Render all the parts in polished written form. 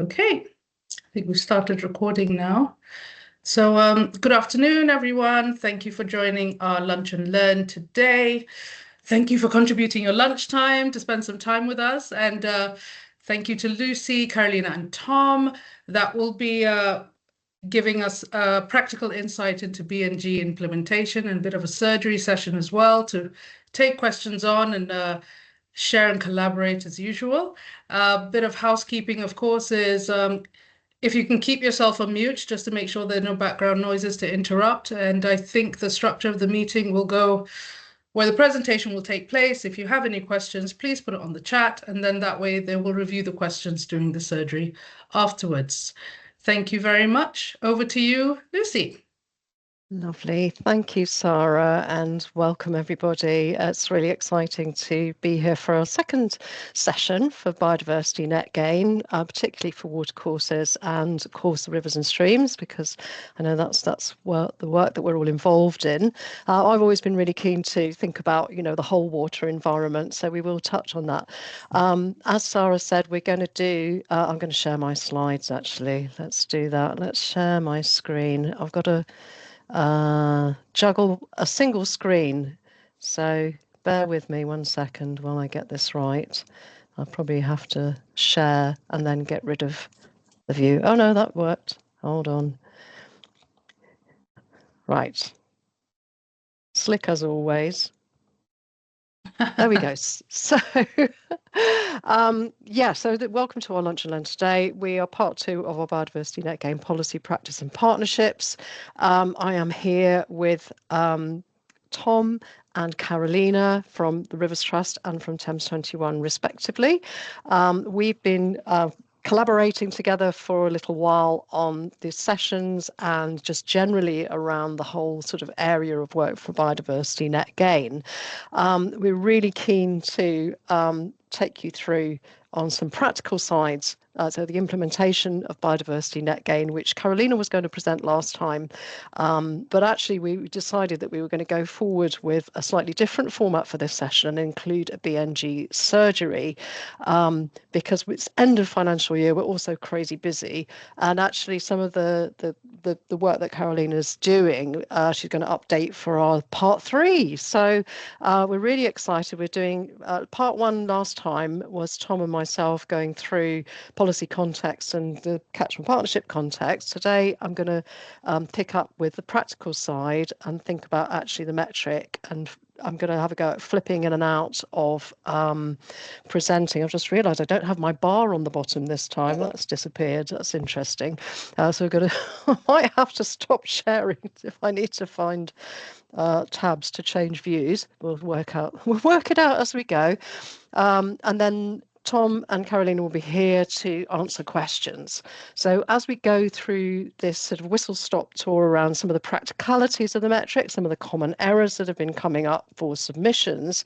Okay, I think we've started recording now. So good afternoon, everyone. Thank you for joining our Lunch and Learn today. Thank you for contributing your lunchtime to spend some time with us. And thank you to Lucy, Carolina, and Tom. That will be giving us a practical insight into BNG implementation and a bit of a surgery session as well to take questions on and share and collaborate as usual. A bit of housekeeping, of course, is if you can keep yourself on mute just to make sure there are no background noises to interrupt. And I think the structure of the meeting will go where the presentation will take place. If you have any questions, please put it on the chat, and then that way they will review the questions during the surgery afterwards. Thank you very much. Over to you, Lucy. Lovely. Thank you, Sarah, and welcome everybody. It's really exciting to be here for our second session for Biodiversity Net Gain, particularly for watercourses and, of course, the rivers and streams, because I know that's the work that we're all involved in. I've always been really keen to think about, the whole water environment, so we will touch on that. As Sarah said, we're going to do, I'm going to share my slides, actually. Let's do that. Let's share my screen. I've got to juggle a single screen, so bear with me 1 second while I get this right. I'll probably have to share and then get rid of the view. Oh no, that worked. Hold on. Right. Slick as always. There we go. So, welcome to our Lunch and Learn today. We are part 2 of our Biodiversity Net Gain Policy, Practice and Partnerships. I am here with Tom and Carolina from the Rivers Trust and from Thames 21, respectively. We've been collaborating together for a little while on these sessions and just generally around the whole sort of area of work for biodiversity net gain. We're really keen to take you through on some practical sides. So the implementation of biodiversity net gain, which Carolina was going to present last time, but actually we decided that we were going to go forward with a slightly different format for this session and include a BNG surgery, because it's end of financial year, we're also crazy busy, and actually some of the work that Carolina's doing, she's going to update for our part 3. So we're really excited. We're doing part 1 last time was Tom and myself going through policy context and the catchment partnership context. Today I'm going to pick up with the practical side and think about actually the metric, and I'm going to have a go at flipping in and out of presenting. I've just realised I don't have my bar on the bottom this time. That's disappeared. That's interesting. So we're going to I might have to stop sharing if I need to find tabs to change views. We'll work it out as we go, and then Tom and Carolina will be here to answer questions. So as we go through this sort of whistle-stop tour around some of the practicalities of the metric, some of the common errors that have been coming up for submissions,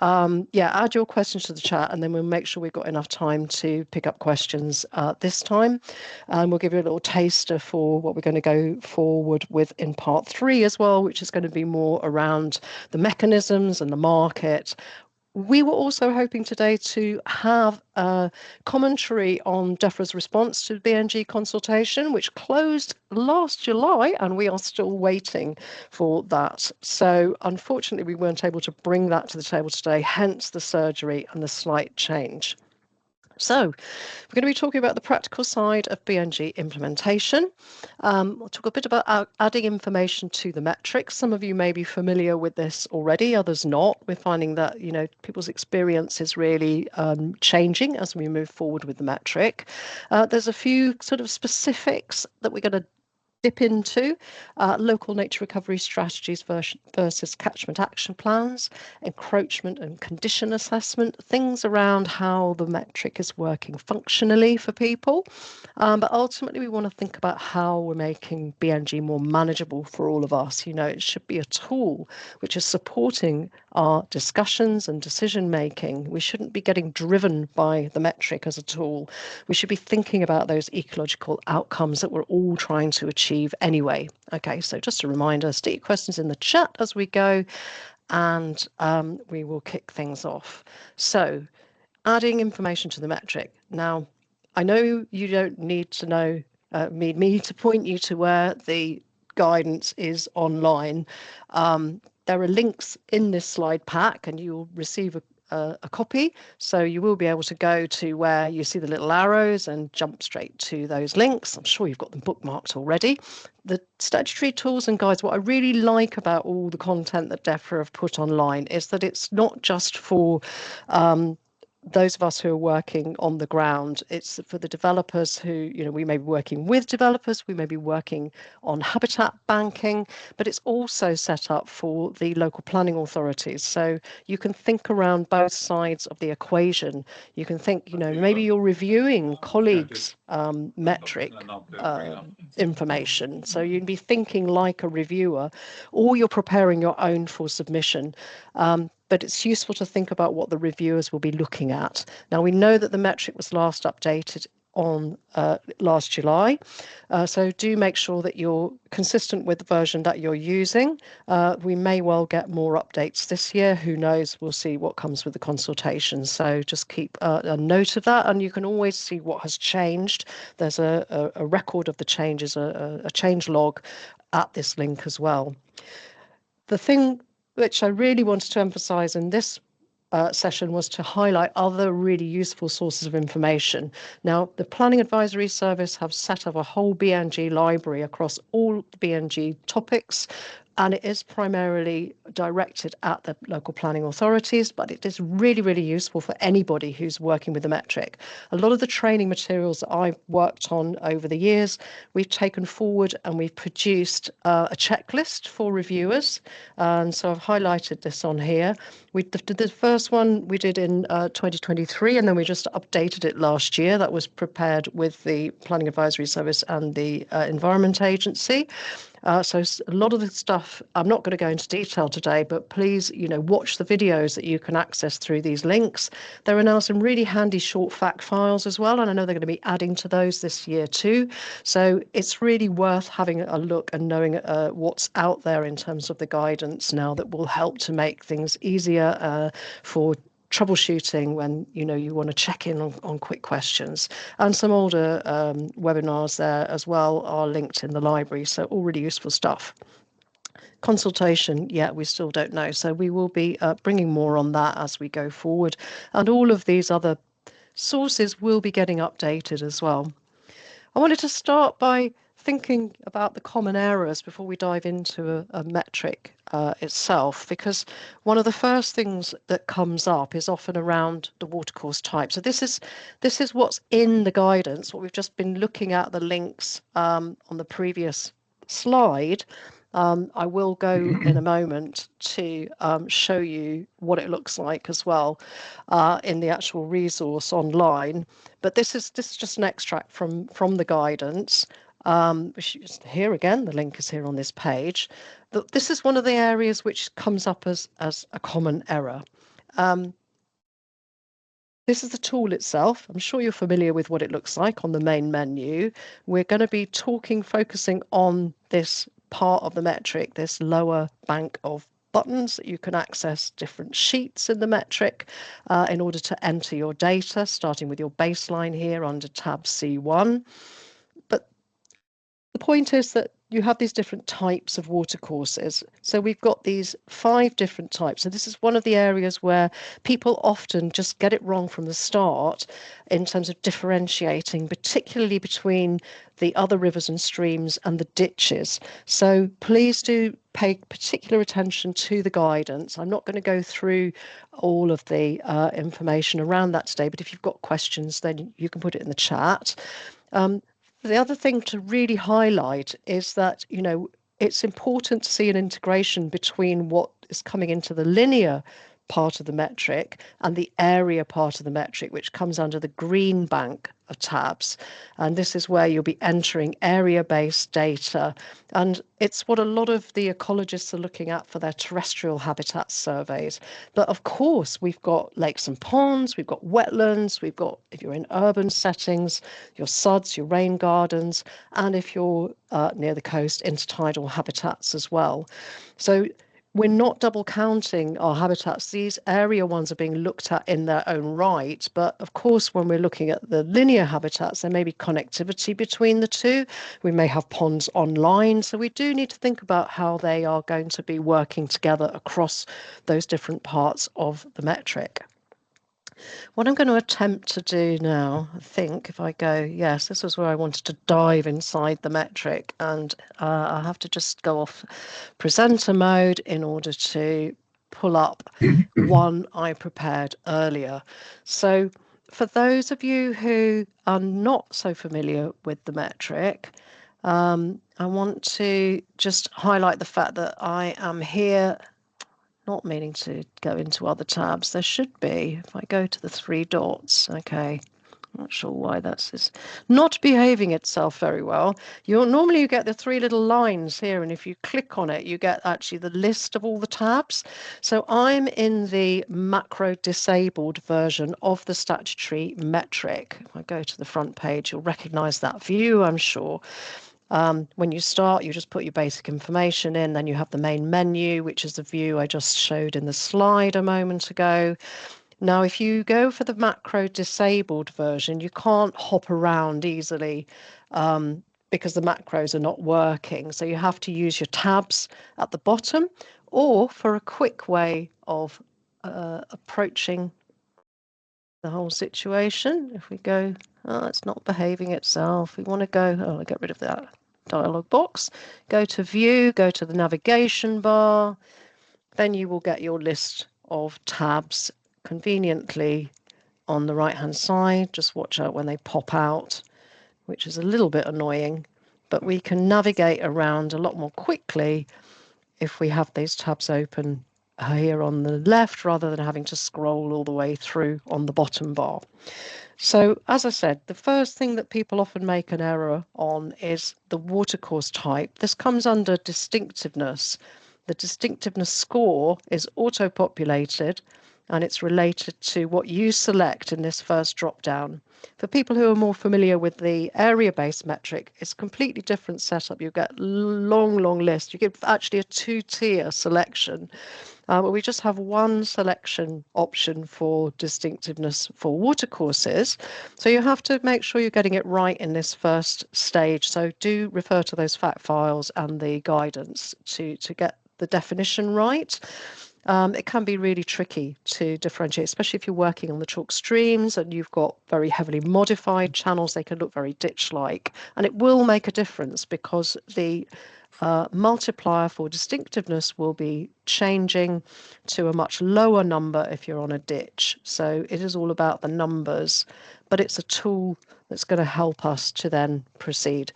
add your questions to the chat, and then we'll make sure we've got enough time to pick up questions this time. And we'll give you a little taster for what we're going to go forward with in part 3 as well, which is going to be more around the mechanisms and the market. We were also hoping today to have a commentary on DEFRA's response to the BNG consultation, which closed last July, and we are still waiting for that. So unfortunately, we weren't able to bring that to the table today, hence the surgery and the slight change. So we're going to be talking about the practical side of BNG implementation. We'll talk a bit about adding information to the metrics. Some of you may be familiar with this already, others not. We're finding that, people's experience is really changing as we move forward with the metric. There's a few sort of specifics that we're going to dip into, local nature recovery strategies versus catchment action plans, encroachment and condition assessment, things around how the metric is working functionally for people. But ultimately, we want to think about how we're making BNG more manageable for all of us. It should be a tool which is supporting our discussions and decision making. We shouldn't be getting driven by the metric as a tool. We should be thinking about those ecological outcomes that we're all trying to achieve anyway. Okay, so just a reminder, stick your questions in the chat as we go, and we will kick things off. So adding information to the metric. Now, I know you don't need to know me to point you to where the guidance is online. There are links in this slide pack, and you'll receive a copy. So you will be able to go to where you see the little arrows and jump straight to those links. I'm sure you've got them bookmarked already. The statutory tools and guides, what I really like about all the content that DEFRA have put online is that it's not just for those of us who are working on the ground. It's for the developers who, we may be working with developers, we may be working on habitat banking, but it's also set up for the local planning authorities. So you can think around both sides of the equation. You can think, maybe you're reviewing colleagues' metric information. So you'd be thinking like a reviewer, or you're preparing your own for submission. But it's useful to think about what the reviewers will be looking at. Now, we know that the metric was last updated on last July, so do make sure that you're consistent with the version that you're using. We may well get more updates this year. Who knows? We'll see what comes with the consultation. So just keep a note of that, and you can always see what has changed. There's a record of the changes, a change log at this link as well. The thing which I really wanted to emphasize in this session was to highlight other really useful sources of information. Now, the Planning Advisory Service have set up a whole BNG library across all the BNG topics, and it is primarily directed at the local planning authorities, but it is really, really useful for anybody who's working with the metric. A lot of the training materials that I've worked on over the years, we've taken forward and we've produced a checklist for reviewers. And so I've highlighted this on here. We did the first one we did in 2023, and then we just updated it last year. That was prepared with the Planning Advisory Service and the Environment Agency. So a lot of the stuff, I'm not going to go into detail today, but please, watch the videos that you can access through these links. There are now some really handy short fact files as well, and I know they're going to be adding to those this year too. So it's really worth having a look and knowing what's out there in terms of the guidance now that will help to make things easier for troubleshooting when you want to check in on quick questions. And some older webinars there as well are linked in the library, so all really useful stuff. Consultation, we still don't know, so we will be bringing more on that as we go forward, and all of these other sources will be getting updated as well. I wanted to start by thinking about the common errors before we dive into a metric itself, because one of the first things that comes up is often around the watercourse type. So this is what's in the guidance, what we've just been looking at, the links on the previous slide. I will go in a moment to show you what it looks like as well in the actual resource online. But this is just an extract from the guidance. Which is here again, the link is here on this page. This is one of the areas which comes up as a common error. This is the tool itself. I'm sure you're familiar with what it looks like on the main menu. We're going to be focusing on this part of the metric, this lower bank of buttons that you can access different sheets in the metric in order to enter your data, starting with your baseline here under tab C1. But the point is that you have these different types of watercourses. So we've got these 5 different types. So this is one of the areas where people often just get it wrong from the start in terms of differentiating, particularly between the other rivers and streams and the ditches. So please do pay particular attention to the guidance. I'm not going to go through all of the information around that today, but if you've got questions, then you can put it in the chat. The other thing to really highlight is that, it's important to see an integration between what is coming into the linear part of the metric and the area part of the metric, which comes under the green bank of tabs. And this is where you'll be entering area-based data. And it's what a lot of the ecologists are looking at for their terrestrial habitat surveys. But of course, we've got lakes and ponds, we've got wetlands, we've got, if you're in urban settings, your SUDs, your rain gardens, and if you're near the coast, intertidal habitats as well. So we're not double counting our habitats. These area ones are being looked at in their own right. But of course, when we're looking at the linear habitats, there may be connectivity between the two. We may have ponds online. So we do need to think about how they are going to be working together across those different parts of the metric. What I'm going to attempt to do now, I think, if I go, yes, this was where I wanted to dive inside the metric, and I'll have to just go off presenter mode in order to pull up one I prepared earlier. So for those of you who are not so familiar with the metric, I want to just highlight the fact that I am here not meaning to go into other tabs. There should be, if I go to the three dots, okay, not sure why that's not behaving itself very well. Normally you get the three little lines here, and if you click on it, you get actually the list of all the tabs. So I'm in the macro disabled version of the statutory metric. If I go to the front page, you'll recognize that view, I'm sure. When you start, you just put your basic information in, then you have the main menu, which is the view I just showed in the slide a moment ago. Now, if you go for the macro disabled version, you can't hop around easily because the macros are not working. So you have to use your tabs at the bottom, or for a quick way of approaching the whole situation, if we go, oh, it's not behaving itself. We want to go, oh, I'll get rid of that dialog box, go to view, go to the navigation bar, then you will get your list of tabs conveniently on the right hand side. Just watch out when they pop out, which is a little bit annoying, but we can navigate around a lot more quickly if we have these tabs open here on the left rather than having to scroll all the way through on the bottom bar. So, as I said, the first thing that people often make an error on is the watercourse type. This comes under distinctiveness. The distinctiveness score is auto-populated, and it's related to what you select in this first drop-down. For people who are more familiar with the area-based metric, it's a completely different setup. You get long list. You get actually a two-tier selection. But we just have one selection option for distinctiveness for watercourses. So you have to make sure you're getting it right in this first stage. So do refer to those fact files and the guidance to get the definition right. It can be really tricky to differentiate, especially if you're working on the chalk streams and you've got very heavily modified channels. They can look very ditch-like, and it will make a difference because the multiplier for distinctiveness will be changing to a much lower number if you're on a ditch. So it is all about the numbers, but it's a tool that's going to help us to then proceed.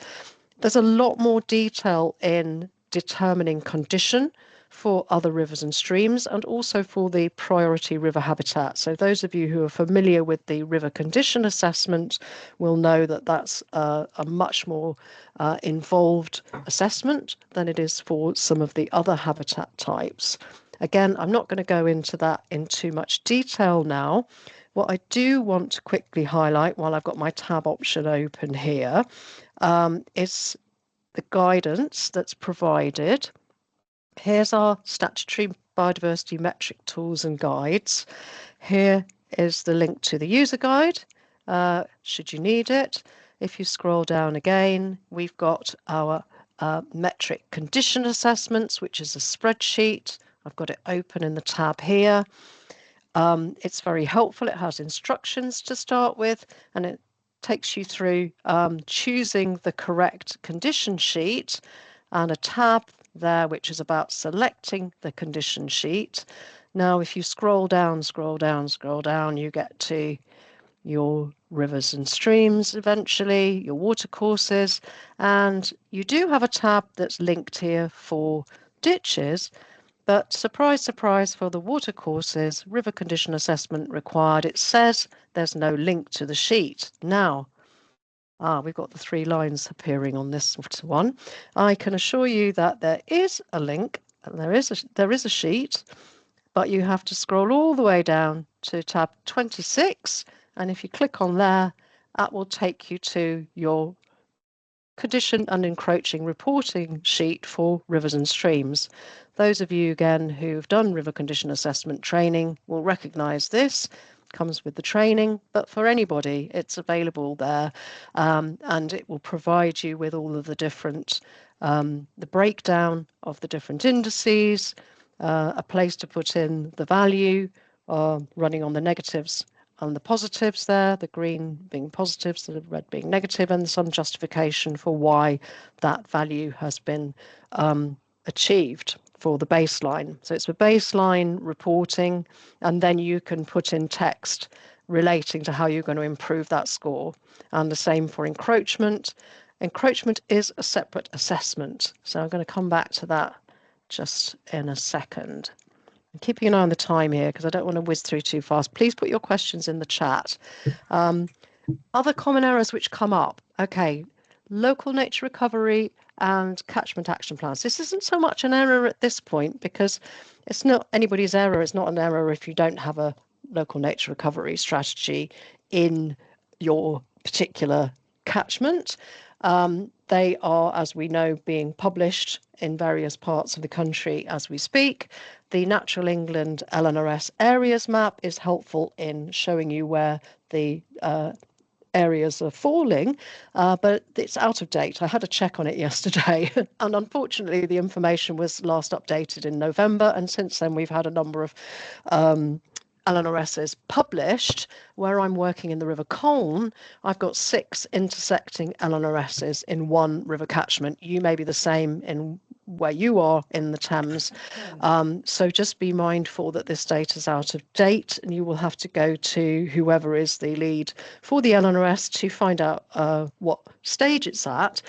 There's a lot more detail in determining condition for other rivers and streams, and also for the priority river habitat. So those of you who are familiar with the river condition assessment will know that that's a much more involved assessment than it is for some of the other habitat types. Again, I'm not going to go into that in too much detail now. What I do want to quickly highlight while I've got my tab option open here is the guidance that's provided. Here's our statutory biodiversity metric tools and guides. Here is the link to the user guide, should you need it. If you scroll down again, we've got our metric condition assessments, which is a spreadsheet. I've got it open in the tab here. It's very helpful. It has instructions to start with, and it takes you through choosing the correct condition sheet, and a tab there which is about selecting the condition sheet. Now if you scroll down, you get to your rivers and streams eventually, your watercourses, and you do have a tab that's linked here for ditches, but surprise, surprise, for the watercourses, river condition assessment required, it says there's no link to the sheet. Now, we've got the three lines appearing on this one. I can assure you that there is a link, and there is a sheet, but you have to scroll all the way down to tab 26, and if you click on there, that will take you to your condition and encroaching reporting sheet for rivers and streams. Those of you, again, who've done river condition assessment training will recognise this. Comes with the training, but for anybody, it's available there, and it will provide you with all of the different, the breakdown of the different indices, a place to put in the value, running on the negatives and the positives there, the green being positives, the red being negative, and some justification for why that value has been achieved for the baseline. So it's a baseline reporting, and then you can put in text relating to how you're going to improve that score. And the same for encroachment. Encroachment is a separate assessment. So I'm going to come back to that just in a second. I'm keeping an eye on the time here because I don't want to whiz through too fast. Please put your questions in the chat. Other common errors which come up. Okay, local nature recovery and catchment action plans. This isn't so much an error at this point because it's not anybody's error. It's not an error if you don't have a local nature recovery strategy in your particular catchment. They are, as we know, being published in various parts of the country as we speak. The Natural England LNRS areas map is helpful in showing you where the areas are falling, but it's out of date. I had a check on it yesterday, and unfortunately the information was last updated in November, and since then we've had a number of LNRSs published. Where I'm working in the River Colne, I've got 6 intersecting LNRSs in one river catchment. You may be the same in where you are in the Thames. So just be mindful that this data is out of date, and you will have to go to whoever is the lead for the LNRS to find out what stage it's at.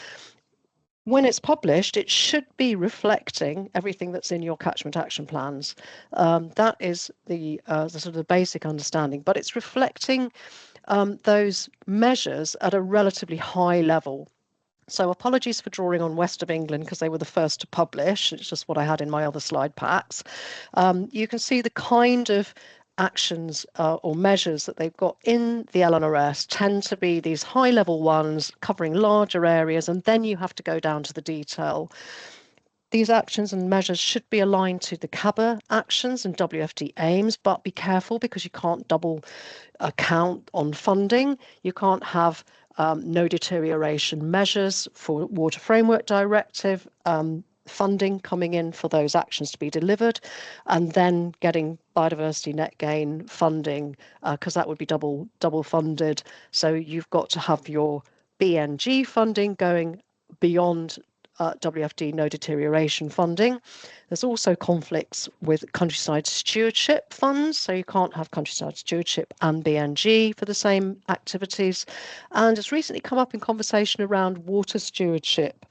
When it's published, it should be reflecting everything that's in your catchment action plans. That is the sort of the basic understanding, but it's reflecting those measures at a relatively high level. So apologies for drawing on West of England because they were the first to publish. It's just what I had in my other slide packs. You can see the kind of actions or measures that they've got in the LNRS tend to be these high level ones covering larger areas, and then you have to go down to the detail. These actions and measures should be aligned to the CABA actions and WFD aims, but be careful because you can't double account on funding. You can't have no deterioration measures for Water Framework Directive funding coming in for those actions to be delivered, and then getting biodiversity net gain funding because that would be double funded. So you've got to have your BNG funding going beyond WFD no deterioration funding. There's also conflicts with countryside stewardship funds, so you can't have countryside stewardship and BNG for the same activities. And it's recently come up in conversation around water stewardship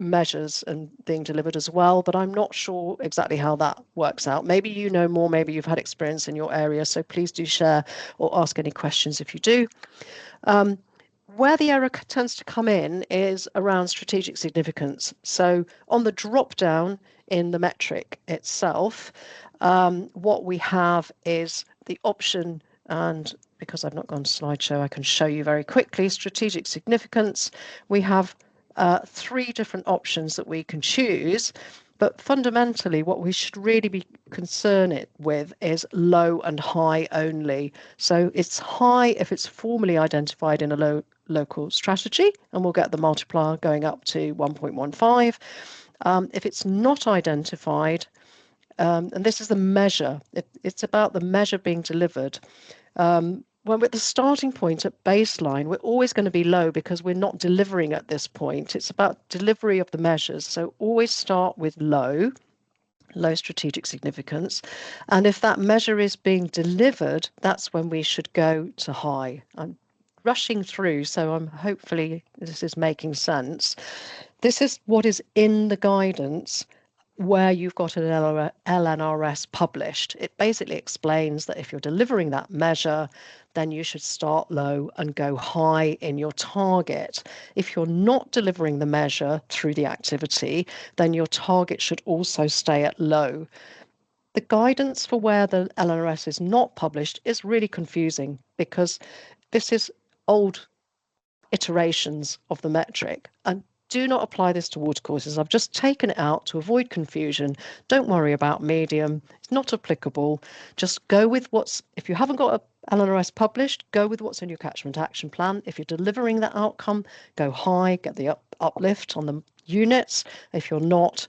measures and being delivered as well, but I'm not sure exactly how that works out. Maybe you know more, maybe you've had experience in your area, so please do share or ask any questions if you do. Where the error tends to come in is around strategic significance. So on the drop down in the metric itself, what we have is the option, and because I've not gone to slideshow, I can show you very quickly, strategic significance. We have 3 different options that we can choose. But fundamentally, what we should really be concerned with is low and high only. So it's high if it's formally identified in a local strategy, and we'll get the multiplier going up to 1.15. If it's not identified, and this is the measure, it's about the measure being delivered. When we're at the starting point at baseline, we're always going to be low because we're not delivering at this point. It's about delivery of the measures. So always start with low strategic significance. And if that measure is being delivered, that's when we should go to high. I'm rushing through, so I'm hopefully this is making sense. This is what is in the guidance where you've got an LNRS published. It basically explains that if you're delivering that measure, then you should start low and go high in your target. If you're not delivering the measure through the activity, then your target should also stay at low. The guidance for where the LNRS is not published is really confusing because this is old iterations of the metric. And do not apply this to watercourses. I've just taken it out to avoid confusion. Don't worry about medium. It's not applicable. Just go with if you haven't got a LNRS published, go with what's in your catchment action plan. If you're delivering that outcome, go high, get the uplift on the units. If you're not,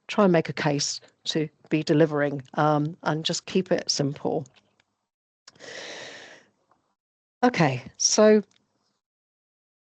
try and make a case to be delivering, and just keep it simple. Okay, so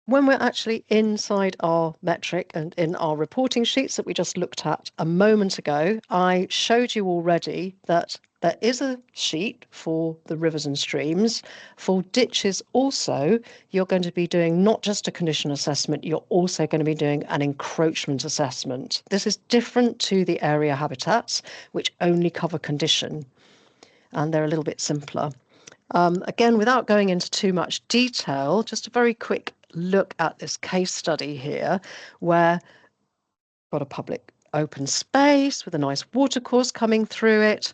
when we're actually inside our metric and in our reporting sheets that we just looked at a moment ago, I showed you already that there is a sheet for the rivers and streams. For ditches also, you're going to be doing not just a condition assessment, you're also going to be doing an encroachment assessment. This is different to the area habitats, which only cover condition, and they're a little bit simpler. Again, without going into too much detail, just a very quick look at this case study here, where we've got a public open space with a nice watercourse coming through it.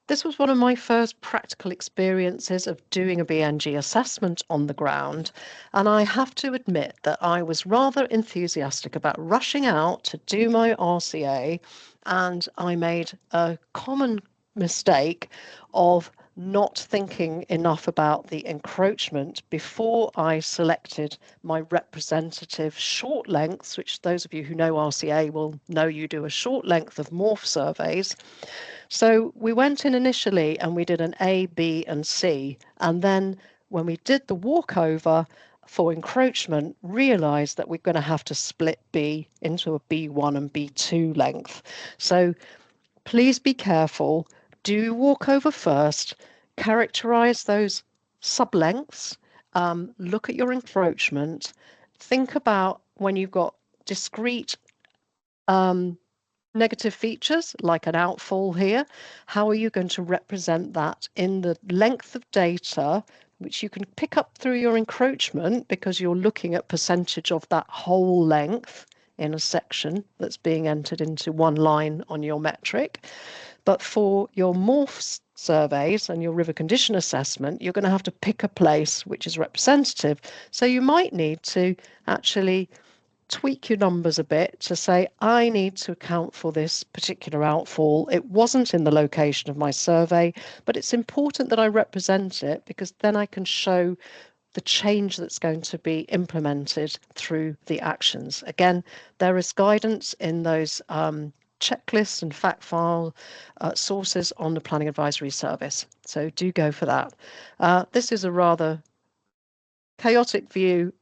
This was one of my first practical experiences of doing a BNG assessment on the ground, and I have to admit that I was rather enthusiastic about rushing out to do my RCA, and I made a common mistake of not thinking enough about the encroachment before I selected my representative short lengths, which those of you who know RCA will know you do a short length of morph surveys. So we went in initially and we did an A, B and C, and then when we did the walkover for encroachment, realised that we're going to have to split B into a B1 and B2 length. So please be careful. Do walk over first, characterize those sublengths, look at your encroachment, think about when you've got discrete negative features like an outfall here, how are you going to represent that in the length of data, which you can pick up through your encroachment because you're looking at percentage of that whole length in a section that's being entered into one line on your metric. But for your morph surveys and your river condition assessment, you're going to have to pick a place which is representative. So you might need to actually tweak your numbers a bit to say, I need to account for this particular outfall. It wasn't in the location of my survey, but it's important that I represent it because then I can show the change that's going to be implemented through the actions. Again, there is guidance in those checklists and fact file sources on the Planning Advisory Service. So do go for that. This is a rather chaotic view,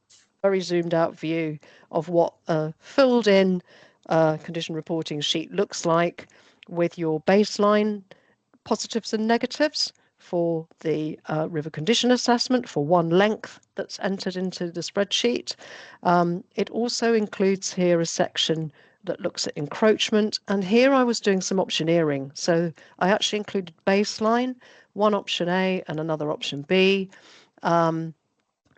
very zoomed out view of what a filled in condition reporting sheet looks like with your baseline positives and negatives for the river condition assessment for one length that's entered into the spreadsheet. It also includes here a section that looks at encroachment, and here I was doing some optioneering. So I actually included baseline, one option A and another option B.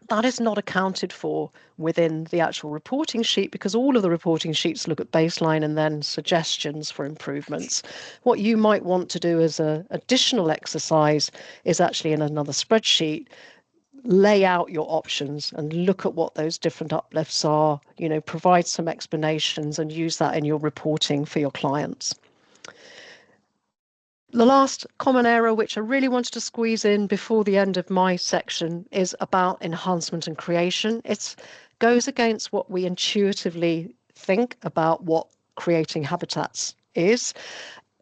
That is not accounted for within the actual reporting sheet because all of the reporting sheets look at baseline and then suggestions for improvements. What you might want to do as an additional exercise is actually in another spreadsheet, lay out your options and look at what those different uplifts are, provide some explanations and use that in your reporting for your clients. The last common error, which I really wanted to squeeze in before the end of my section, is about enhancement and creation. It goes against what we intuitively think about what creating habitats is.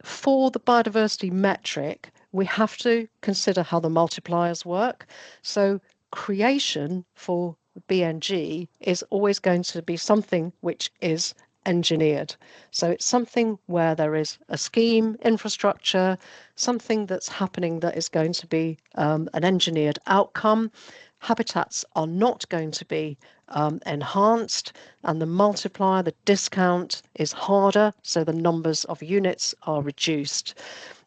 For the biodiversity metric, we have to consider how the multipliers work. So creation for BNG is always going to be something which is engineered. So it's something where there is a scheme, infrastructure, something that's happening that is going to be an engineered outcome. Habitats are not going to be enhanced, and the multiplier, the discount, is harder, so the numbers of units are reduced.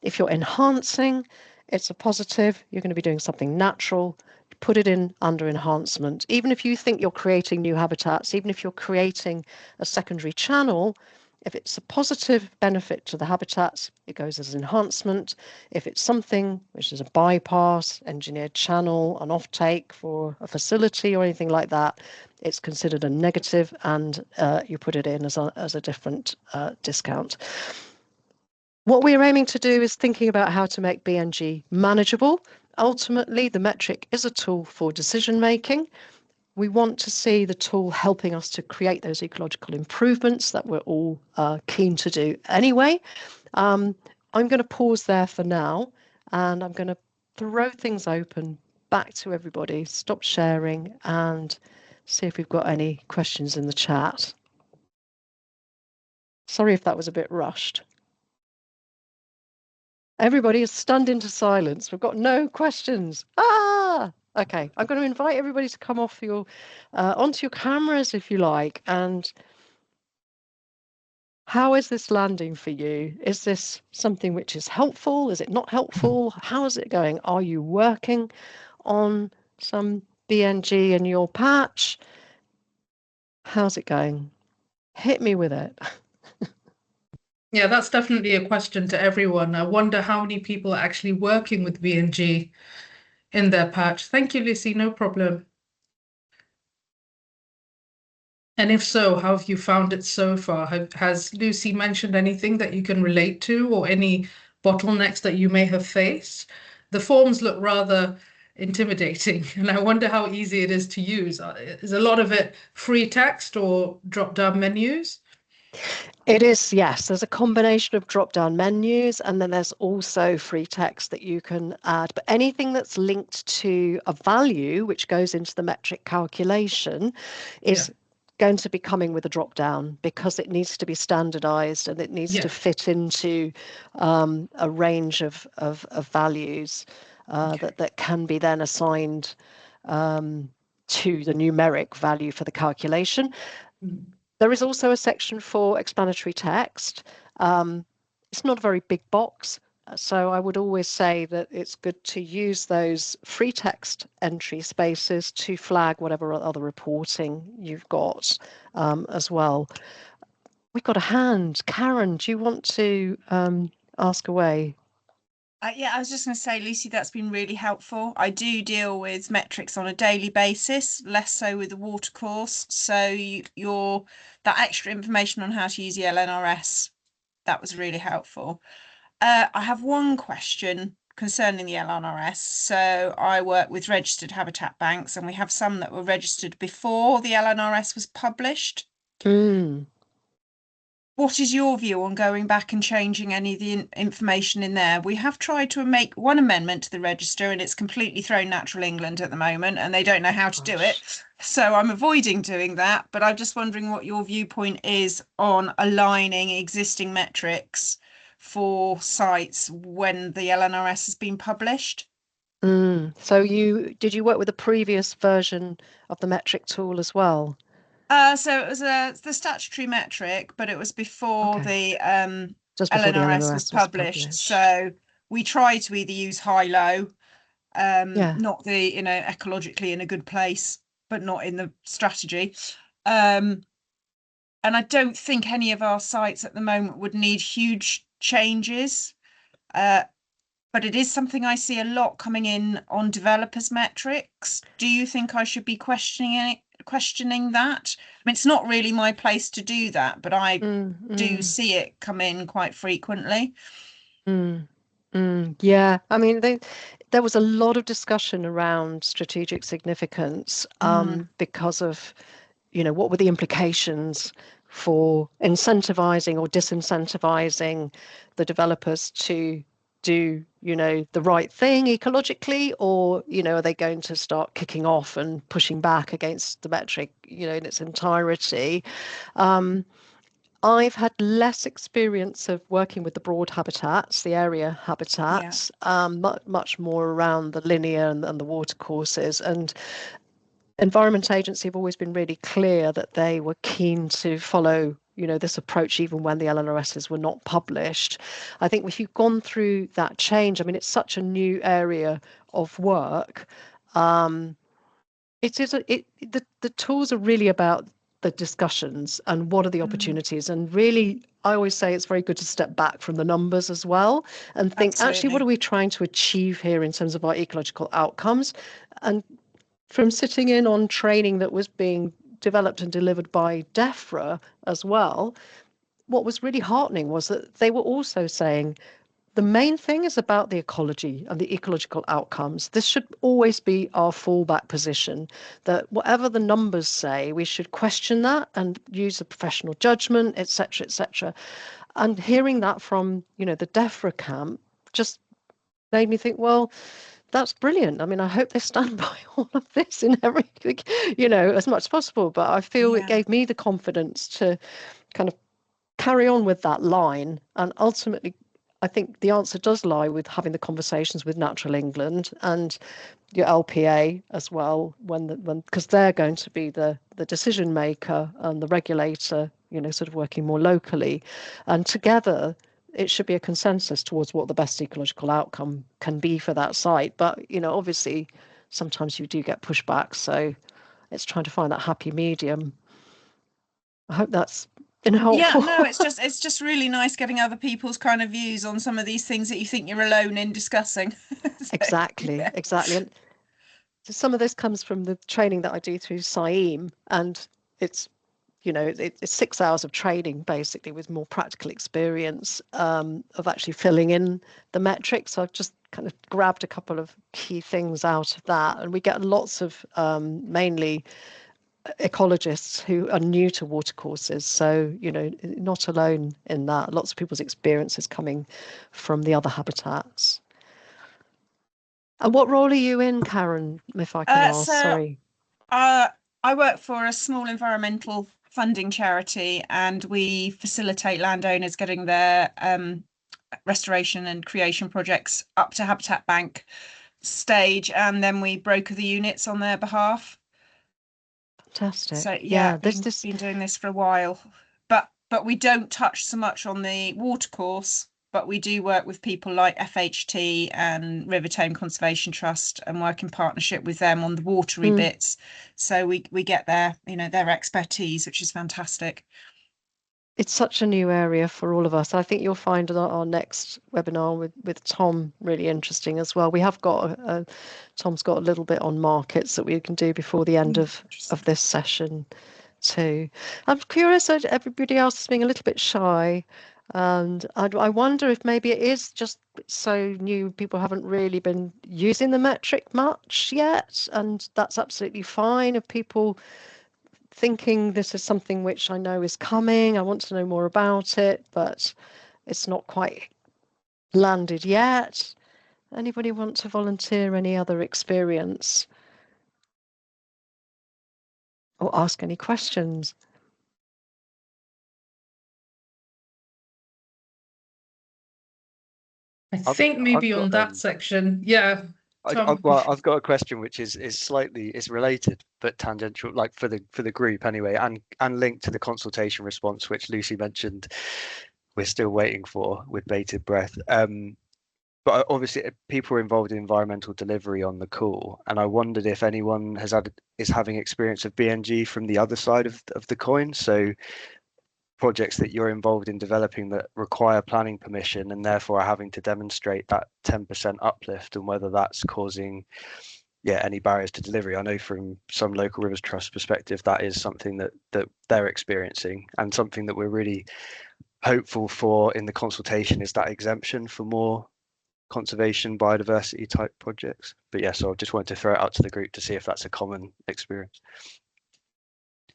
If you're enhancing, it's a positive, you're going to be doing something natural, put it in under enhancement. Even if you think you're creating new habitats, even if you're creating a secondary channel, If it's a positive benefit to the habitats, it goes as enhancement. If it's something which is a bypass, engineered channel, an offtake for a facility or anything like that, it's considered a negative, and you put it in as a different discount. What we're aiming to do is thinking about how to make BNG manageable. Ultimately, the metric is a tool for decision making. We want to see the tool helping us to create those ecological improvements that we're all keen to do anyway. I'm going to pause there for now, and I'm going to throw things open back to everybody, stop sharing, and see if we've got any questions in the chat. Sorry if that was a bit rushed. Everybody is stunned into silence. We've got no questions. Okay, I'm going to invite everybody to come off onto your cameras if you like. And how is this landing for you? Is this something which is helpful? Is it not helpful? How is it going? Are you working on some BNG in your patch? How's it going? Hit me with it. Yeah, that's definitely a question to everyone. I wonder how many people are actually working with BNG in their patch. Thank you, Lucy, no problem. And if so, how have you found it so far? Has Lucy mentioned anything that you can relate to or any bottlenecks that you may have faced? The forms look rather intimidating, and I wonder how easy it is to use. Is a lot of it free text or drop-down menus? It is, yes. There's a combination of drop-down menus, and then there's also free text that you can add. But anything that's linked to a value, which goes into the metric calculation, is going to be coming with a drop-down because it needs to be standardized and it needs to fit into a range of values that can be then assigned to the numeric value for the calculation. There is also a section for explanatory text. It's not a very big box, so I would always say that it's good to use those free text entry spaces to flag whatever other reporting you've got as well. We've got a hand. Karen, do you want to ask away? Yeah, I was just going to say, Lucy, that's been really helpful. I do deal with metrics on a daily basis, less so with the water course. So that extra information on how to use the LNRS, that was really helpful. I have one question concerning the LNRS. So I work with registered habitat banks, and we have some that were registered before the LNRS was published. What is your view on going back and changing any of the information in there? We have tried to make one amendment to the register, and it's completely thrown Natural England at the moment, and they don't know how to do it. So I'm avoiding doing that, but I'm just wondering what your viewpoint is on aligning existing metrics for sites when the LNRS has been published. So did you work with the previous version of the metric tool as well? So it was the statutory metric, but it was before the LNRS was published. So we try to either use high-low, not the ecologically in a good place, but not in the strategy. And I don't think any of our sites at the moment would need huge changes. But it is something I see a lot coming in on developers' metrics. Do you think I should be questioning that? I mean, it's not really my place to do that, but I do see it come in quite frequently. Yeah, I mean, there was a lot of discussion around strategic significance because of, what were the implications for incentivizing or disincentivizing the developers to do, the right thing ecologically, or, are they going to start kicking off and pushing back against the metric, in its entirety? I've had less experience of working with the broad habitats, the area habitats, much more around the linear and the water courses. And Environment Agency have always been really clear that they were keen to follow, this approach even when the LNRSs were not published. I think if you've gone through that change, I mean, it's such a new area of work. The tools are really about the discussions and what are the opportunities. And really, I always say it's very good to step back from the numbers as well and think, actually, what are we trying to achieve here in terms of our ecological outcomes? And from sitting in on training that was being developed and delivered by DEFRA as well, what was really heartening was that they were also saying, the main thing is about the ecology and the ecological outcomes. This should always be our fallback position, that whatever the numbers say, we should question that and use a professional judgment, etc., etc. And hearing that from, the DEFRA camp just made me think, well, that's brilliant. I mean, I hope they stand by all of this in everything, as much as possible. But I feel it gave me the confidence to kind of carry on with that line. And ultimately, I think the answer does lie with having the conversations with Natural England and your LPA as well, because they're going to be the decision maker and the regulator, sort of working more locally. And together, it should be a consensus towards what the best ecological outcome can be for that site. But, obviously, sometimes you do get pushback. So it's trying to find that happy medium. I hope that's been helpful. Yeah, no, it's just really nice getting other people's kind of views on some of these things that you think you're alone in discussing. So, exactly. And so some of this comes from the training that I do through SIEM, and it's it's 6 hours of training basically with more practical experience of actually filling in the metrics. So I've just kind of grabbed a couple of key things out of that, and we get lots of mainly ecologists who are new to watercourses, so not alone in that. Lots of people's experiences coming from the other habitats. And what role are you in, Karen, if I can ask? Sorry. I work for a small environmental funding charity, and we facilitate landowners getting their restoration and creation projects up to Habitat Bank stage, and then we broker the units on their behalf. Fantastic. So been doing this for a while, but we don't touch so much on the watercourse. But we do work with people like FHT and River Tame Conservation Trust, and work in partnership with them on the watery bits. So we get their expertise, which is fantastic. It's such a new area for all of us. I think you'll find our next webinar with Tom really interesting as well. We have got Tom's got a little bit on markets that we can do before the end of this session too. I'm curious, everybody else is being a little bit shy. And I wonder if maybe it is just so new, people haven't really been using the metric much yet, and that's absolutely fine. If people thinking this is something which I know is coming, I want to know more about it, but it's not quite landed yet. Anybody want to volunteer any other experience or ask any questions? I think maybe on that section, yeah. I've got a question which is related but tangential, like for the group anyway, and linked to the consultation response which Lucy mentioned we're still waiting for with bated breath. But obviously people are involved in environmental delivery on the call, and I wondered if anyone is having experience of BNG from the other side of the coin. So projects that you're involved in developing that require planning permission and therefore are having to demonstrate that 10% uplift, and whether that's causing any barriers to delivery. I know from some local rivers trust perspective that is something that they're experiencing, and something that we're really hopeful for in the consultation is that exemption for more conservation biodiversity type projects. But so I just wanted to throw it out to the group to see if that's a common experience.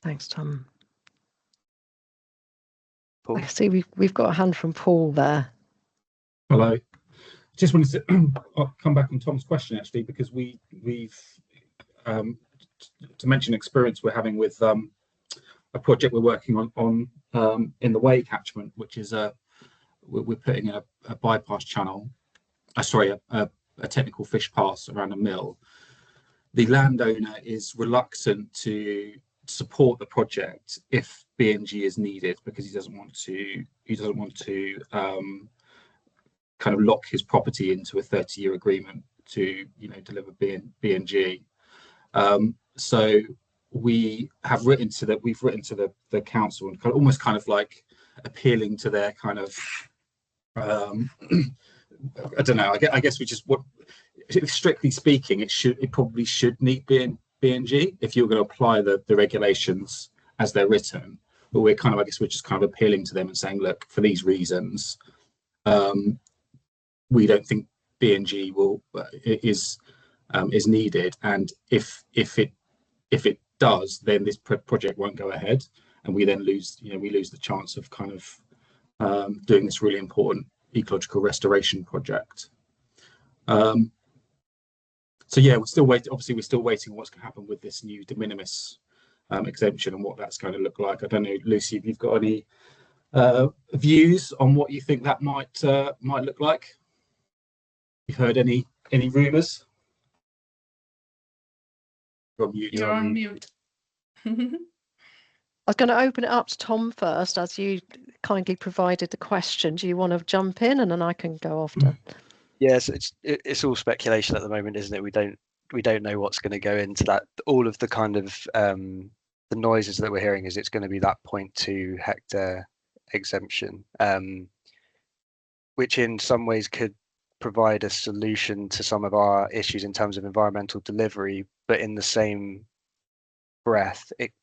Thanks, Tom. Paul? I see we've got a hand from Paul there. Hello. Just wanted to come back on Tom's question actually, because we've to mention experience we're having with a project we're working on in the Way catchment, which is we're putting in a bypass channel. A technical fish pass around a mill. The landowner is reluctant to support the project if BNG is needed, because he doesn't want to kind of lock his property into a 30-year agreement to deliver BNG. So we've written to the council and almost kind of like appealing to their kind of I don't know. I guess we just strictly speaking, it probably should need BNG if you're going to apply the regulations as they're written. But we're just kind of appealing to them and saying, look, for these reasons, we don't think BNG is needed, and if it does, then this project won't go ahead, and we then lose the chance of kind of doing this really important ecological restoration project. So yeah, we're still waiting. Obviously, we're still waiting on what's going to happen with this new de minimis exemption and what that's going to look like. I don't know, Lucy, if you've got any views on what you think that might look like. You've heard any rumours? You're on mute. I was going to open it up to Tom first, as you kindly provided the question. Do you want to jump in, and then I can go after? Yes, it's all speculation at the moment, isn't it? We don't know what's going to go into that. All of the kind of the noises that we're hearing is it's going to be that 0.2 hectare exemption, which in some ways could provide a solution to some of our issues in terms of environmental delivery, but in the same breath, it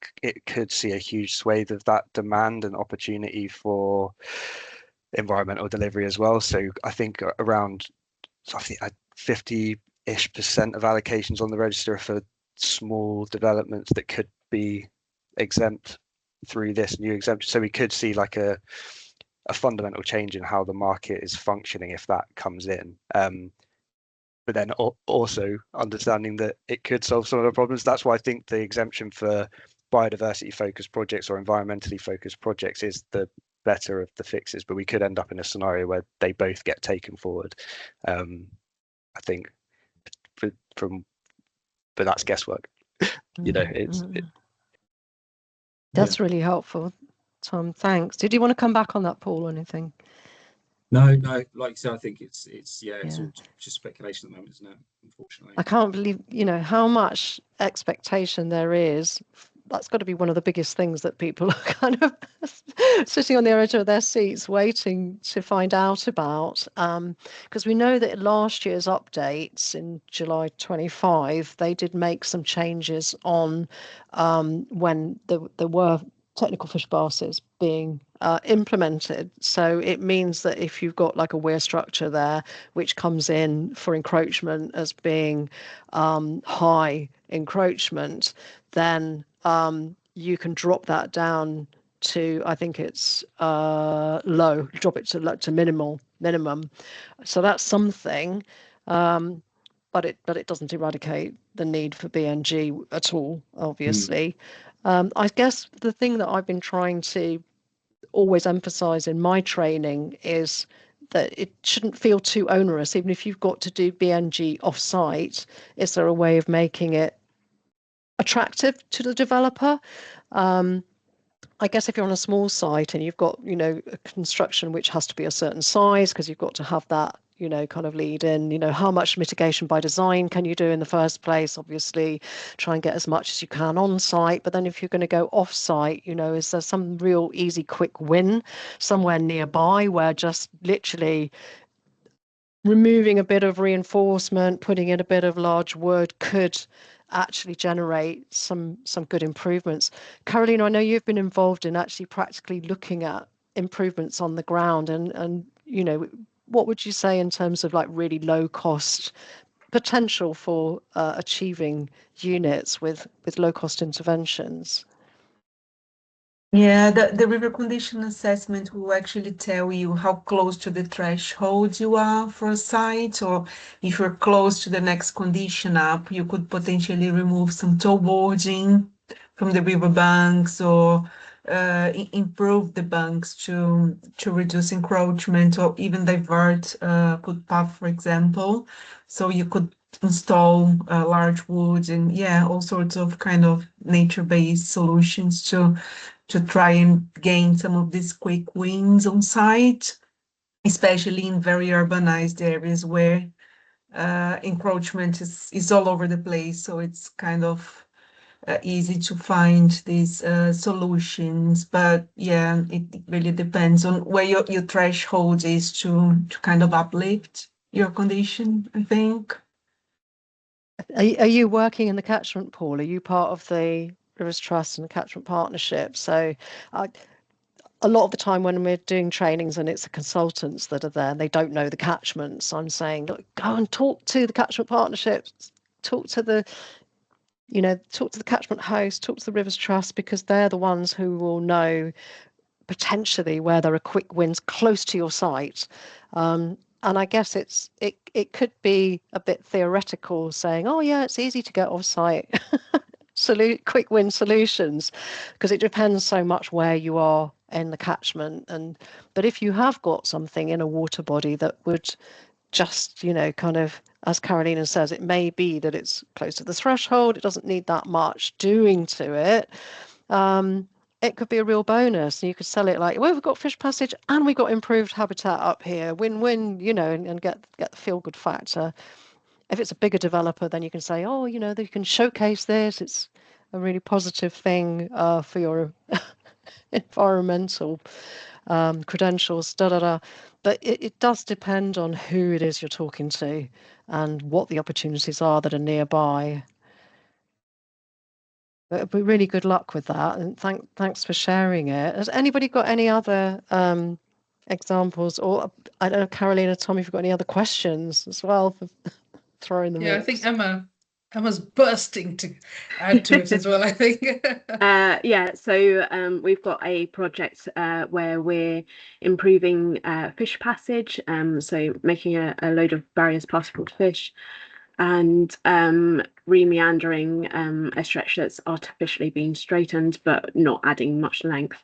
could see a huge swathe of that demand and opportunity for environmental delivery as well. So I think around 50-ish% of allocations on the register for small developments that could be exempt through this new exemption. So we could see like a fundamental change in how the market is functioning if that comes in. But then also understanding that it could solve some of the problems. That's why I think the exemption for biodiversity focused projects or environmentally focused projects is the better of the fixes, but we could end up in a scenario where they both get taken forward. I think but that's guesswork. That's really helpful, Tom. Thanks. Did you want to come back on that, Paul, or anything? No. Like I said, I think it's all just speculation at the moment, isn't it? Unfortunately, I can't believe how much expectation there is. That's got to be one of the biggest things that people are kind of sitting on the edge of their seats waiting to find out about. Because we know that last year's updates in July 25, they did make some changes on when there were technical fish passes being implemented. So it means that if you've got like a weir structure there, which comes in for encroachment as being high encroachment, then you can drop that down to, I think it's low, drop it to minimum. So that's something, but it doesn't eradicate the need for BNG at all, obviously. I guess the thing that I've been trying to always emphasize in my training is that it shouldn't feel too onerous. Even if you've got to do BNG off-site, is there a way of making it attractive to the developer? I guess if you're on a small site and you've got, a construction which has to be a certain size, because you've got to have that, kind of lead in, how much mitigation by design can you do in the first place? Obviously, try and get as much as you can on site. But then if you're going to go off site, is there some real easy, quick win somewhere nearby where just literally removing a bit of reinforcement, putting in a bit of large wood could actually generate some good improvements? Carolina, I know you've been involved in actually practically looking at improvements on the ground, and what would you say in terms of like really low cost potential for achieving units with low cost interventions? Yeah, the river condition assessment will actually tell you how close to the threshold you are for a site, or if you're close to the next condition up, you could potentially remove some towboarding from the river banks, or improve the banks to reduce encroachment, or even divert footpath, for example. So you could install large woods and all sorts of kind of nature-based solutions to try and gain some of these quick wins on site, especially in very urbanized areas where encroachment is all over the place. So it's kind of easy to find these solutions. But yeah, it really depends on where your threshold is to kind of uplift your condition, I think. Are you working in the catchment pool? Are you part of the Rivers Trust and Catchment Partnership? So a lot of the time when we're doing trainings and it's the consultants that are there and they don't know the catchments, I'm saying, look, go and talk to the catchment partnerships, talk to the catchment host, talk to the Rivers Trust, because they're the ones who will know potentially where there are quick wins close to your site. And I guess it could be a bit theoretical saying, oh yeah, it's easy to get off site quick win solutions, because it depends so much where you are in the catchment. But if you have got something in a water body that would just, kind of, as Carolina says, it may be that it's close to the threshold, it doesn't need that much doing to it. It could be a real bonus. You could sell it like, well, we've got fish passage and we've got improved habitat up here, win-win, and get the feel-good factor. If it's a bigger developer, then you can say, oh, you can showcase this. It's a really positive thing for your environmental credentials, But it does depend on who it is you're talking to and what the opportunities are that are nearby. But really good luck with that, and thanks for sharing it. Has anybody got any other examples? Or I don't know, Carolina, Tom, if you've got any other questions as well for throwing them in. Yeah, I think Emma's bursting to add to it as well, I think. Yeah, so we've got a project where we're improving fish passage, so making a load of barriers passable to fish, and re-meandering a stretch that's artificially been straightened but not adding much length.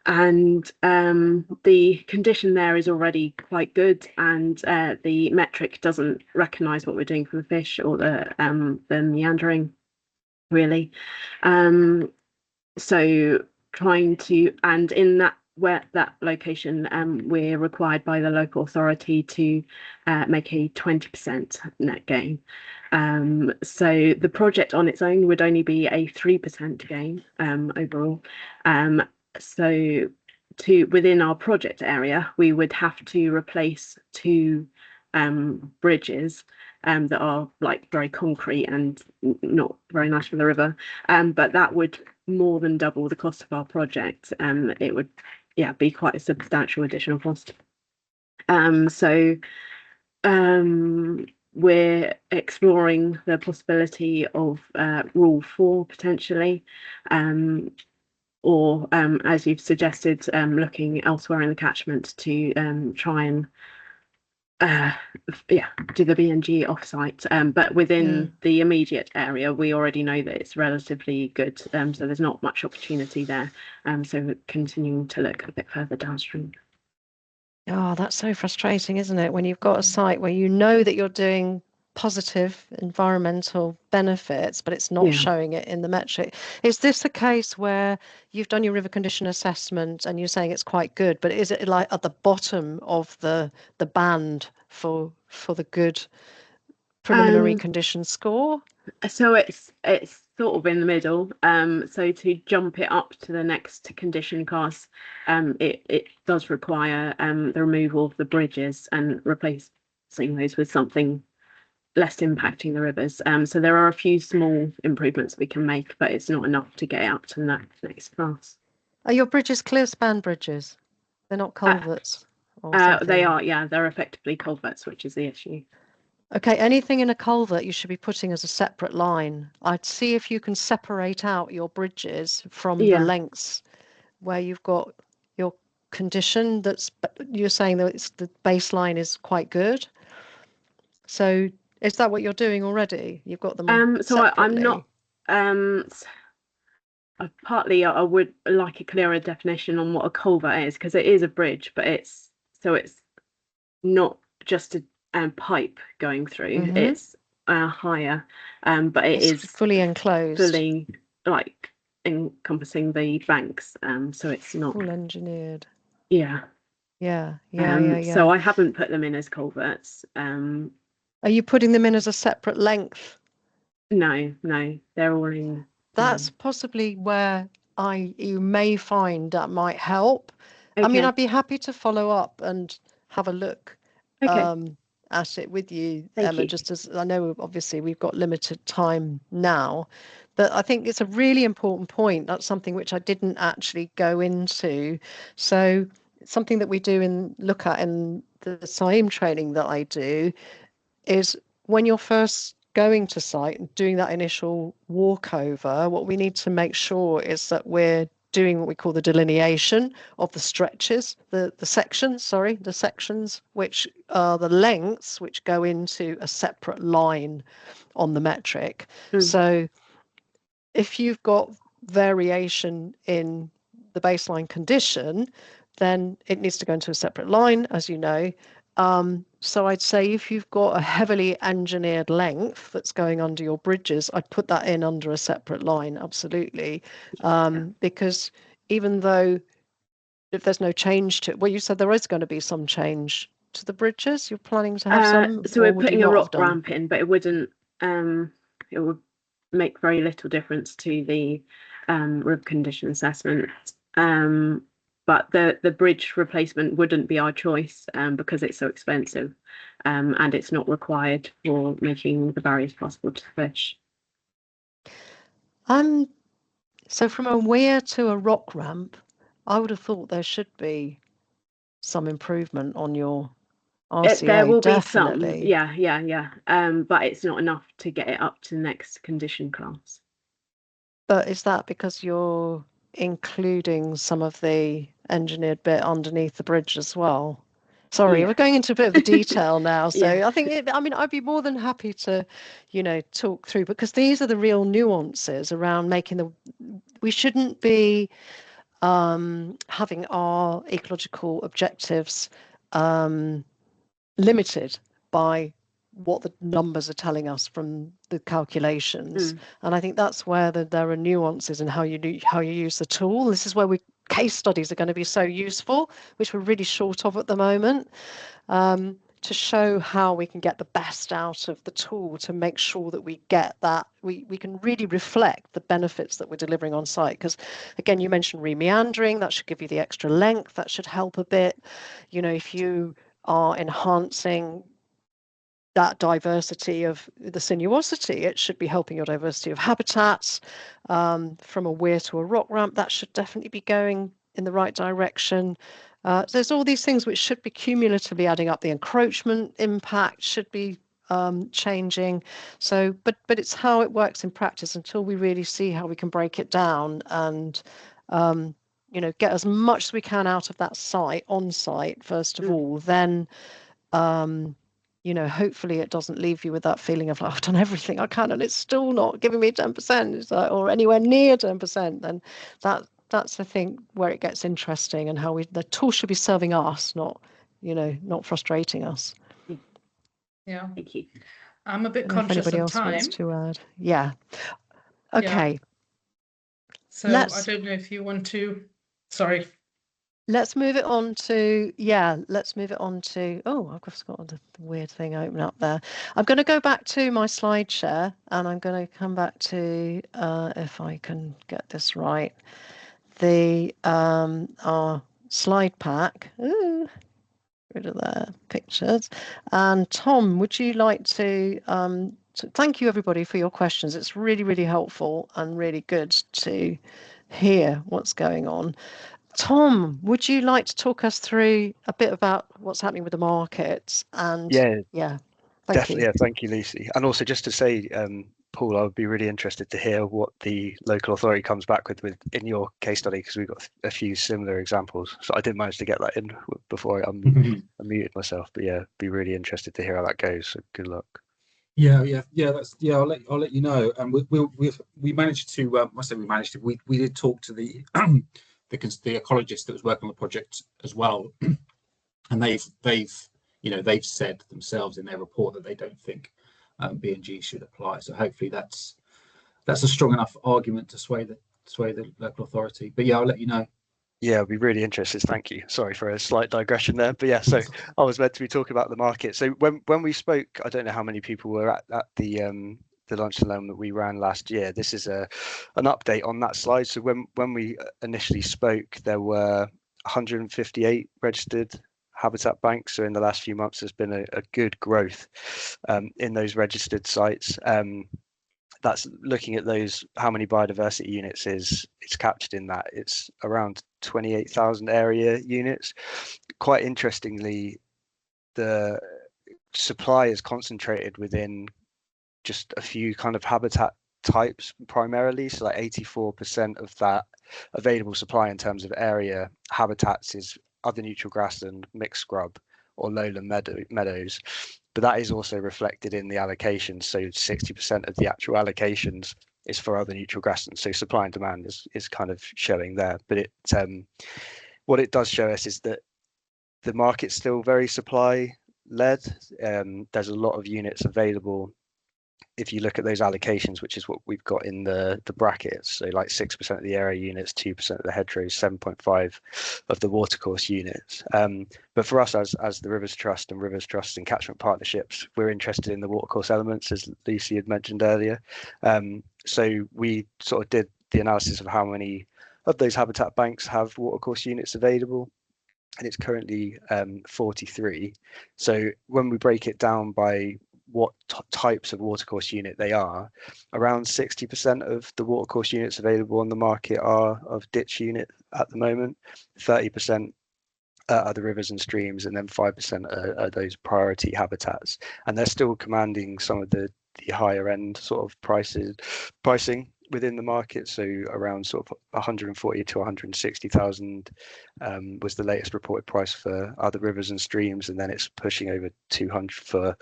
And the condition there is already quite good, and the metric doesn't recognise what we're doing for the fish or the meandering, really. So trying to, and in that location, we're required by the local authority to make a 20% net gain. So the project on its own would only be a 3% gain overall. So within our project area, we would have to replace 2 bridges that are like very concrete and not very nice for the river, but that would more than double the cost of our project. It would be quite a substantial additional cost. So we're exploring the possibility of Rule 4 potentially, or as you've suggested, looking elsewhere in the catchment to try and do the BNG offsite, but within the immediate area we already know that it's relatively good, so there's not much opportunity there, so we're continuing to look a bit further downstream. Oh, that's so frustrating, isn't it, when you've got a site where you know that you're doing positive environmental benefits, but it's not showing it in the metric. Is this a case where you've done your river condition assessment and you're saying it's quite good, but is it like at the bottom of the band for the good preliminary condition score? So it's sort of in the middle. So to jump it up to the next condition class, it does require the removal of the bridges and replacing those with something less impacting the rivers. So there are a few small improvements we can make, but it's not enough to get up to the next class. Are your bridges clear span bridges? They're not culverts? They are, yeah, they're effectively culverts, which is the issue. Okay, anything in a culvert you should be putting as a separate line. I'd see if you can separate out your bridges from the lengths where you've got your condition you're saying that the baseline is quite good. So is that what you're doing already? You've got them so I'm not partly I would like a clearer definition on what a culvert is, because it is a bridge, but it's not just a pipe going through, it's higher, but it's fully enclosed, fully like encompassing the banks, so it's not full engineered. So I haven't put them in as culverts. Are you putting them in as a separate length? No, they're all in that's possibly where you may find that might help. Okay. I mean, I'd be happy to follow up and have a look at it with you, Emma, just as I know obviously we've got limited time now, but I think it's a really important point. That's something which I didn't actually go into. So something that we do look at in the SIEM training that I do is when you're first going to site and doing that initial walkover, what we need to make sure is that we're doing what we call the delineation of the stretches, the sections, which are the lengths which go into a separate line on the metric. So if you've got variation in the baseline condition, then it needs to go into a separate line, as you know. So I'd say if you've got a heavily engineered length that's going under your bridges, I'd put that in under a separate line, absolutely. Because even though if there's no change to it, well, you said there is going to be some change to the bridges. You're planning to have some? So we're putting a rock ramp in, but it wouldn't, it would make very little difference to the river condition assessment. But the bridge replacement wouldn't be our choice because it's so expensive and it's not required for making the barriers possible to fish. So from a weir to a rock ramp, I would have thought there should be some improvement on your RCA. There will definitely. be some, yeah. But it's not enough to get it up to the next condition class. But is that because you're including some of the engineered bit underneath the bridge as well? Sorry, we're going into a bit of the detail now. So I think, I'd be more than happy to, talk through, because these are the real nuances around we shouldn't be having our ecological objectives limited by what the numbers are telling us from the calculations. And I think that's where there are nuances in how you use the tool. This is where case studies are going to be so useful, which we're really short of at the moment, to show how we can get the best out of the tool to make sure that we get that, we can really reflect the benefits that we're delivering on site. Because again, you mentioned remeandering, that should give you the extra length, that should help a bit. If you are enhancing that diversity of the sinuosity, it should be helping your diversity of habitats. From a weir to a rock ramp, that should definitely be going in the right direction. There's all these things which should be cumulatively adding up. The encroachment impact should be changing. So, but it's how it works in practice until we really see how we can break it down and get as much as we can out of that site on site first of all. Then hopefully it doesn't leave you with that feeling of like, I've done everything I can and it's still not giving me 10%, or anywhere near 10%. Then that's the thing where it gets interesting, and how the tool should be serving us, not frustrating us. Yeah. Thank you. I'm a bit conscious of time. Wants to add. Yeah. Okay. Yeah. So I don't know if you want to. Sorry. Let's move it on to, oh, I've just got the weird thing open up there. I'm going to go back to my slide share, and I'm going to come back to, if I can get this right, our slide pack. Ooh, rid of the pictures. And Tom, would you like to thank you everybody for your questions. It's really, really helpful and really good to hear what's going on. Tom, would you like to talk us through a bit about what's happening with the markets? And Definitely. Yeah, thank you, Lucy. And also just to say, Paul, I would be really interested to hear what the local authority comes back with in your case study, because we've got a few similar examples. So I did manage to get that in before I unmuted myself. But yeah, be really interested to hear how that goes. So good luck. Yeah. I'll let you know. And we managed to. I say we managed to. We did talk to the ecologist that was working on the project as well, and they've said themselves in their report that they don't think BNG should apply. So hopefully that's a strong enough argument to sway the local authority. But yeah, I'll let you know. Yeah, I'd be really interested. Thank you. Sorry for a slight digression there. But yeah, so I was meant to be talking about the market. So when we spoke, I don't know how many people were at the lunch and learn that we ran last year. This is an update on that slide. So when we initially spoke, there were 158 registered habitat banks. So in the last few months, there's been a good growth in those registered sites. That's looking at those, how many biodiversity units is captured in that. It's around 28,000 area units. Quite interestingly, the supply is concentrated within just a few kind of habitat types primarily. So like 84% of that available supply in terms of area habitats is other neutral grassland, mixed scrub, or lowland meadows. But that is also reflected in the allocations. So 60% of the actual allocations is for other neutral grasslands. So supply and demand is kind of showing there. But it what it does show us is that the market's still very supply led. There's a lot of units available. If you look at those allocations, which is what we've got in the brackets, so like 6% of the area units, 2% of the hedgerows, 7.5 of the watercourse units. But for us as the Rivers Trust and catchment partnerships, we're interested in the watercourse elements, as Lucy had mentioned earlier. So we sort of did the analysis of how many of those habitat banks have watercourse units available, and it's currently 43. So when we break it down by what types of watercourse unit they are, around 60% of the watercourse units available on the market are of ditch unit at the moment, 30% are the rivers and streams, and then 5% are those priority habitats. And they're still commanding some of the higher end sort of pricing within the market. So around sort of 140 to 160,000 was the latest reported price for other rivers and streams, and then it's pushing over 200 for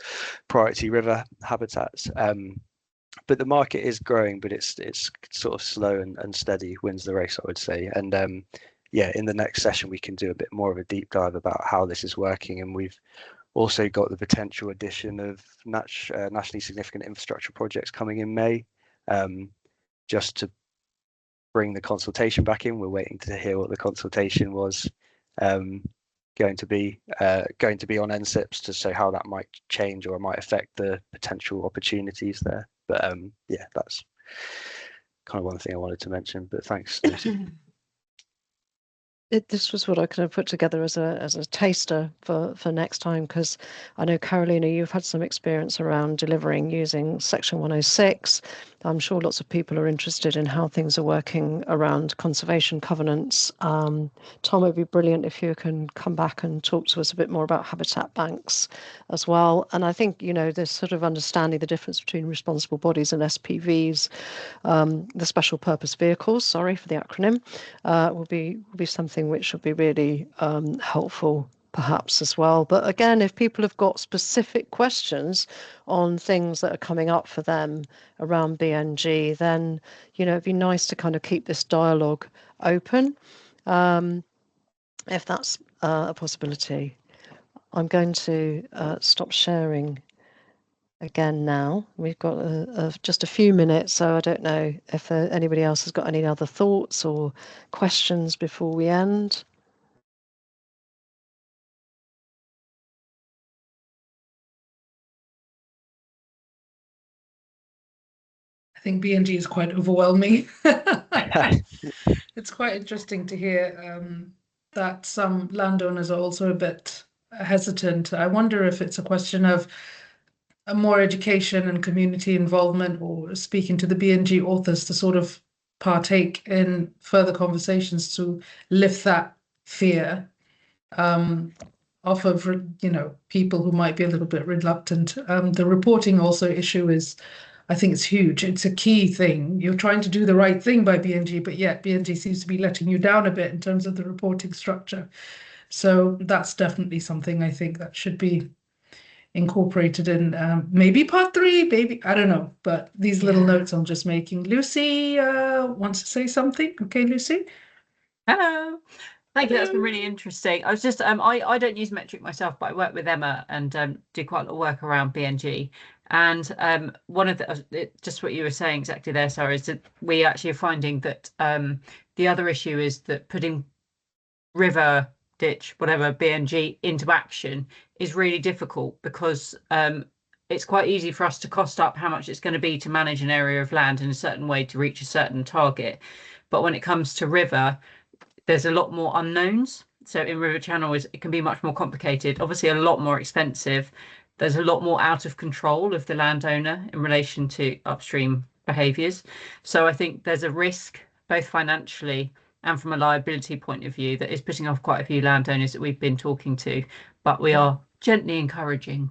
priority river habitats. But the market is growing, but it's sort of slow and steady wins the race, I would say. And yeah, in the next session we can do a bit more of a deep dive about how this is working, and we've also got the potential addition of nationally significant infrastructure projects coming in May. Just to bring the consultation back in. We're waiting to hear what the consultation was going to be on NSIPs, to show how that might change or might affect the potential opportunities there. But yeah, that's kind of one thing I wanted to mention. But thanks, Lucy. This was what I kind of put together as a taster for next time, because I know, Carolina, you've had some experience around delivering using Section 106. I'm sure lots of people are interested in how things are working around conservation covenants. Tom, it'd be brilliant if you can come back and talk to us a bit more about habitat banks as well. And I think, you know, this sort of understanding the difference between responsible bodies and SPVs, the special purpose vehicles, sorry for the acronym, will be something which would be really helpful perhaps as well. But again, if people have got specific questions on things that are coming up for them around BNG, then, you know, it'd be nice to kind of keep this dialogue open, if that's a possibility. I'm going to stop sharing again now. We've got just a few minutes, so I don't know if anybody else has got any other thoughts or questions before we end. I think BNG is quite overwhelming. It's quite interesting to hear that some landowners are also a bit hesitant. I wonder if it's a question of more education and community involvement, or speaking to the BNG authors to sort of partake in further conversations to lift that fear off of, you know, people who might be a little bit reluctant. The reporting also issue is, I think it's huge. It's a key thing. You're trying to do the right thing by BNG, but yet BNG seems to be letting you down a bit in terms of the reporting structure. So that's definitely something I think that should be incorporated in maybe part 3, maybe, I don't know, but these little notes I'm just making. Lucy wants to say something. Okay, Lucy. Hello. Thank you. That's been really interesting. I was just I don't use metric myself, but I work with Emma and do quite a lot of work around BNG. And one of the just what you were saying exactly there, Sarah, is that we actually are finding that the other issue is that putting river, ditch, whatever BNG into action is really difficult, because it's quite easy for us to cost up how much it's going to be to manage an area of land in a certain way to reach a certain target. But when it comes to river, there's a lot more unknowns. So in river channels, it can be much more complicated, obviously a lot more expensive. There's a lot more out of control of the landowner in relation to upstream behaviours. So I think there's a risk, both financially and from a liability point of view, that is putting off quite a few landowners that we've been talking to, but we are gently encouraging.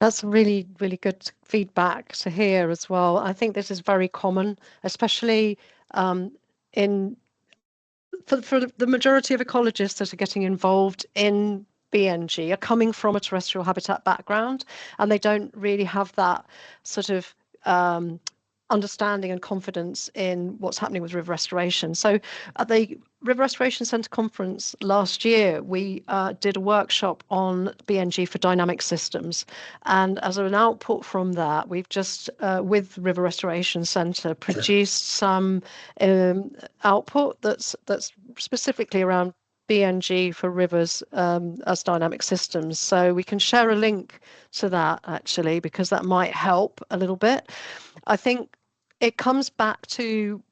That's really, really good feedback to hear as well. I think this is very common, especially for the majority of ecologists that are getting involved in BNG are coming from a terrestrial habitat background, and they don't really have that sort of understanding and confidence in what's happening with river restoration. So at the River Restoration Centre conference last year, we did a workshop on BNG for dynamic systems. And as an output from that, we've just, with River Restoration Centre, produced some output that's specifically around BNG for rivers as dynamic systems. So we can share a link to that, actually, because that might help a little bit. I think it comes back to,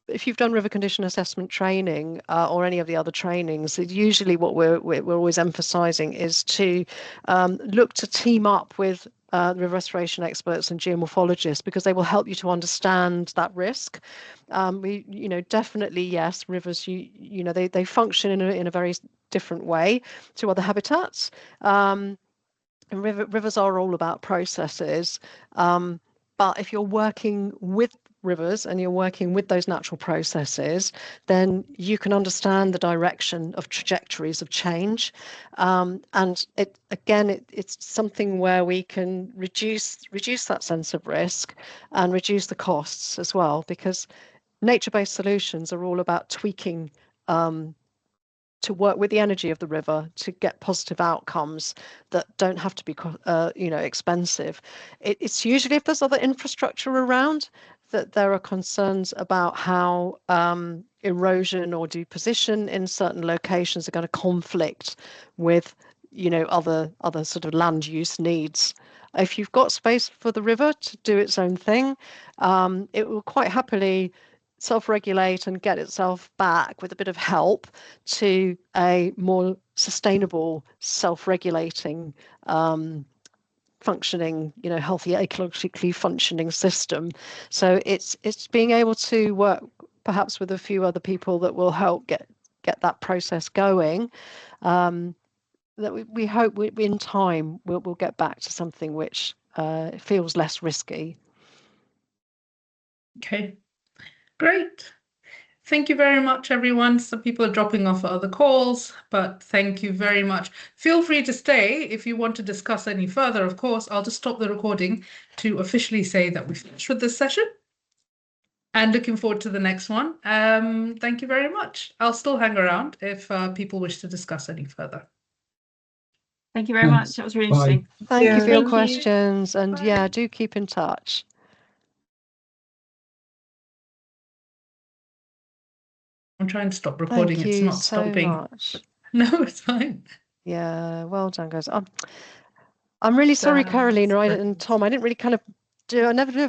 if you've done river condition assessment training or any of the other trainings, usually what we're always emphasising is to look to team up with river restoration experts and geomorphologists, because they will help you to understand that risk. Definitely, yes, rivers, they function in a very different way to other habitats. And rivers are all about processes. But if you're working with rivers and you're working with those natural processes, then you can understand the direction of trajectories of change. And it's something where we can reduce that sense of risk and reduce the costs as well, because nature-based solutions are all about tweaking to work with the energy of the river to get positive outcomes that don't have to be, expensive. It's usually, if there's other infrastructure around, that there are concerns about how erosion or deposition in certain locations are going to conflict with, other sort of land use needs. If you've got space for the river to do its own thing, it will quite happily self-regulate and get itself back with a bit of help to a more sustainable, self-regulating, functioning, healthy, ecologically functioning system. So it's being able to work perhaps with a few other people that will help get that process going. That we hope in time we'll get back to something which feels less risky. Okay. Great. Thank you very much, everyone. Some people are dropping off at other calls, but thank you very much. Feel free to stay if you want to discuss any further, of course. I'll just stop the recording to officially say that we've finished with this session and looking forward to the next one. Thank you very much. I'll still hang around if people wish to discuss any further. Thank you very much. That was really interesting. Thank you for your questions. And yeah, do keep in touch. I'm trying to stop recording. Thank you it's not so stopping. Much. No, it's fine. Yeah, well done, guys. I'm really sorry, Carolina and Tom. I didn't really kind of do. I never do